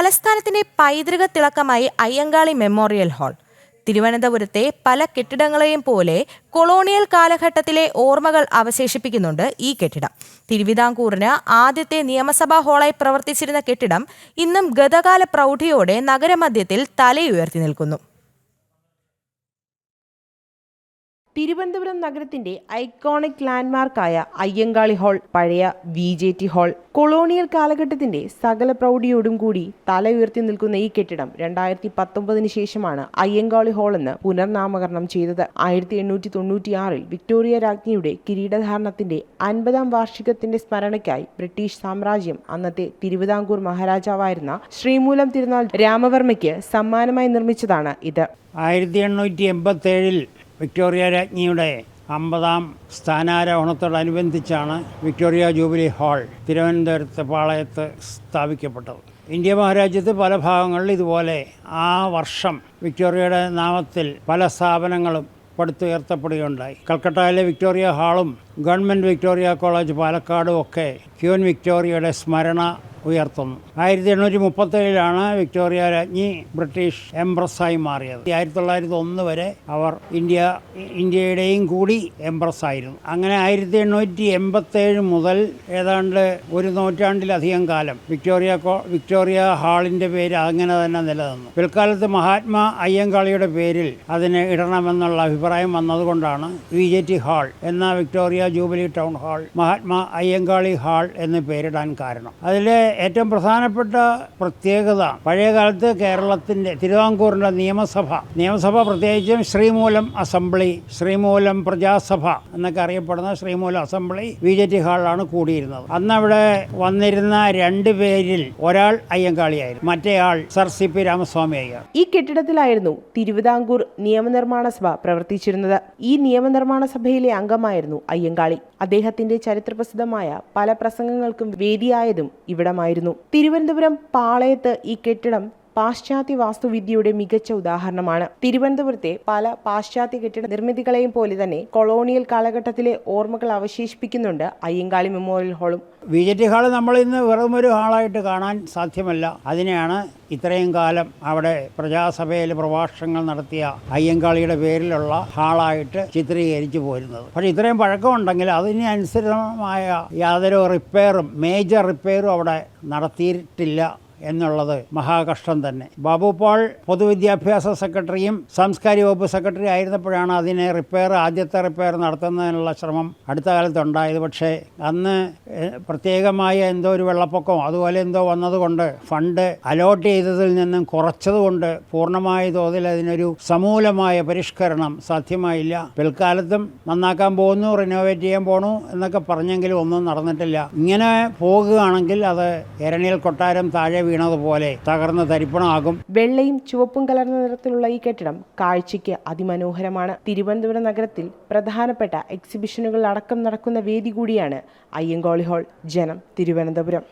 തലസ്ഥാനത്തിന്റെ പൈതൃക തിളക്കമായി Ayyankali memorial hall. തിരുവനന്തപുരത്തെ പല കെട്ടിടങ്ങളെയും പോലെ കൊളോണിയൽ കാലഘട്ടത്തിലെ ഓർമ്മകൾ അവശേഷിപ്പിക്കുന്നുണ്ട് ഈ കെട്ടിടം. തിരുവിതാംകൂറിന് ആദ്യത്തെ നിയമസഭാ ഹാളായി പ്രവർത്തിച്ചിരുന്ന കെട്ടിടം ഇന്നും ഗതകാല പ്രൗഢിയോടെ നഗരമധ്യത്തിൽ തലയുയർത്തി നിൽക്കുന്നു. തിരുവനന്തപുരം നഗരത്തിന്റെ ഐക്കോണിക് ലാൻഡ്മാർക്കായ അയ്യങ്കാളി ഹാൾ, പഴയ VJT ഹാൾ, കൊളോണിയൽ കാലഘട്ടത്തിന്റെ സകല പ്രൗഢിയോടും കൂടി തല ഉയർത്തി നിൽക്കുന്ന ഈ കെട്ടിടം 2019 ശേഷമാണ് അയ്യങ്കാളി ഹാൾ എന്ന് പുനർനാമകരണം ചെയ്തത്. 1896 വിക്ടോറിയ രാജ്ഞിയുടെ കിരീടധാരണത്തിന്റെ 50ാം വാർഷികത്തിന്റെ സ്മരണയ്ക്കായി ബ്രിട്ടീഷ് സാമ്രാജ്യം അന്നത്തെ തിരുവിതാംകൂർ മഹാരാജാവായിരുന്ന ശ്രീമൂലം തിരുനാൾ രാമവർമ്മയ്ക്ക് സമ്മാനമായി നിർമ്മിച്ചതാണ് ഇത്. 1887 വിക്ടോറിയ രാജ്ഞിയുടെ 50ാം സ്ഥാനാരോഹണത്തോടനുബന്ധിച്ചാണ് വിക്ടോറിയ ജൂബിലി ഹാൾ തിരുവനന്തപുരത്ത് പാളയത്ത് സ്ഥാപിക്കപ്പെട്ടത്. ഇന്ത്യ മഹാരാജ്യത്ത് പല ഭാഗങ്ങളിൽ ഇതുപോലെ ആ വർഷം വിക്ടോറിയയുടെ നാമത്തിൽ പല സ്ഥാപനങ്ങളും പടുത്തുയർത്തപ്പെടുകയുണ്ടായി. കൽക്കട്ടയിലെ വിക്ടോറിയ ഹാളും ഗവൺമെൻറ് വിക്ടോറിയ കോളേജ് പാലക്കാടും ഒക്കെ ക്യൂൻ വിക്ടോറിയയുടെ സ്മരണ ഉയർത്തുന്നു. 1837 വിക്ടോറിയ രാജ്ഞി ബ്രിട്ടീഷ് എംപ്രസ്സായി മാറിയത്. 1901 വരെ അവർ ഇന്ത്യയുടെയും കൂടി എംപ്രസ്സായിരുന്നു. അങ്ങനെ 1887 മുതൽ ഏതാണ്ട് ഒരു നൂറ്റാണ്ടിലധികം കാലം വിക്ടോറിയ ഹാളിൻ്റെ പേര് അങ്ങനെ തന്നെ നിലനിന്നു. പിൽക്കാലത്ത് മഹാത്മാ അയ്യങ്കാളിയുടെ പേരിൽ അതിന് ഇടണമെന്നുള്ള അഭിപ്രായം വന്നതുകൊണ്ടാണ് VJT ഹാൾ എന്ന Victoria jubilee town hall Mahatma Ayyankali hall എന്ന് പേരിടാൻ കാരണം. അതിലെ ഏറ്റവും പ്രധാനപ്പെട്ട പ്രത്യേകത പഴയകാലത്ത് കേരളത്തിൻ്റെ തിരുവിതാംകൂറിൻ്റെ നിയമസഭ പ്രത്യേകിച്ചും ശ്രീമൂലം അസംബ്ലി, ശ്രീമൂലം പ്രജാസഭ എന്നൊക്കെ അറിയപ്പെടുന്ന ശ്രീമൂലം അസംബ്ലി VJT ഹാളിലാണ് കൂടിയിരുന്നത്. അന്ന് അവിടെ വന്നിരുന്ന 2 പേരിൽ ഒരാൾ അയ്യങ്കാളിയായിരുന്നു, മറ്റേയാൾ സർ CP രാമസ്വാമി അയ്യർ. ഈ കെട്ടിടത്തിലായിരുന്നു തിരുവിതാംകൂർ നിയമനിർമ്മാണ സഭ പ്രവർത്തിച്ചിരുന്നത്. ഈ നിയമനിർമ്മാണ സഭയിലെ അംഗമായിരുന്നു അയ്യങ്കാളി. അദ്ദേഹത്തിന്റെ ചരിത്രപ്രസിദ്ധമായ പല പ്രസംഗങ്ങൾക്കും വേദിയായതും ഇവിടമായിരുന്നു. തിരുവനന്തപുരം പാളയത്ത് ഈ കെട്ടിടം പാശ്ചാത്യ വാസ്തുവിദ്യയുടെ മികച്ച ഉദാഹരണമാണ്. തിരുവനന്തപുരത്തെ പല പാശ്ചാത്യ കെട്ടിട നിർമ്മിതികളെയും പോലെ തന്നെ കൊളോണിയൽ കാലഘട്ടത്തിലെ ഓർമ്മകൾ അവശേഷിപ്പിക്കുന്നുണ്ട് അയ്യങ്കാളി മെമ്മോറിയൽ ഹാളും. VJT ഹാൾ നമ്മൾ ഇന്ന് വെറും ഒരു ഹാളായിട്ട് കാണാൻ സാധ്യമല്ല. അതിനെയാണ് ഇത്രയും കാലം അവിടെ പ്രജാസഭയിൽ പ്രഭാഷണങ്ങൾ നടത്തിയ അയ്യങ്കാളിയുടെ പേരിലുള്ള ഹാളായിട്ട് ചിത്രീകരിച്ചു പോരുന്നത്. പക്ഷേ ഇത്രയും പഴക്കമുണ്ടെങ്കിൽ അതിനനുസൃതമായ യാതൊരു മേജർ റിപ്പയറും അവിടെ നടത്തിയിട്ടില്ല എന്നുള്ളത് മഹാകഷ്ടം തന്നെ. ബാബു പോൾ പൊതുവിദ്യാഭ്യാസ സെക്രട്ടറിയും സാംസ്കാരിക വകുപ്പ് സെക്രട്ടറി ആയിരുന്നപ്പോഴാണ് അതിനെ ആദ്യത്തെ റിപ്പയർ നടത്തുന്നതിനുള്ള ശ്രമം അടുത്ത കാലത്തുണ്ടായത്. പക്ഷേ അന്ന് പ്രത്യേകമായ എന്തോ ഒരു വെള്ളപ്പൊക്കം അതുപോലെ എന്തോ വന്നതുകൊണ്ട് ഫണ്ട് അലോട്ട് ചെയ്തതിൽ നിന്നും കുറച്ചതുകൊണ്ട് പൂർണ്ണമായ തോതിൽ അതിനൊരു സമൂലമായ പരിഷ്കരണം സാധ്യമായില്ല. പിൽക്കാലത്തും നന്നാക്കാൻ പോകുന്നു, റിനോവേറ്റ് ചെയ്യാൻ പോണു എന്നൊക്കെ പറഞ്ഞെങ്കിലും ഒന്നും നടന്നിട്ടില്ല. ഇങ്ങനെ പോകുകയാണെങ്കിൽ അത് എരണിയൽ കൊട്ടാരം താഴെ വീണതുപോലെ തകർന്ന് തരിപ്പണമാകും. വെള്ളയും ചുവപ്പും കലർന്ന നിറത്തിലുള്ള ഈ കെട്ടിടം കാഴ്ചയ്ക്ക് അതിമനോഹരമാണ്. തിരുവനന്തപുരം നഗരത്തിൽ പ്രധാനപ്പെട്ട എക്സിബിഷനുകൾ അടക്കം നടക്കുന്ന വേദി കൂടിയാണ് അയ്യങ്കാളി ഹാൾ. ജനം, തിരുവനന്തപുരം.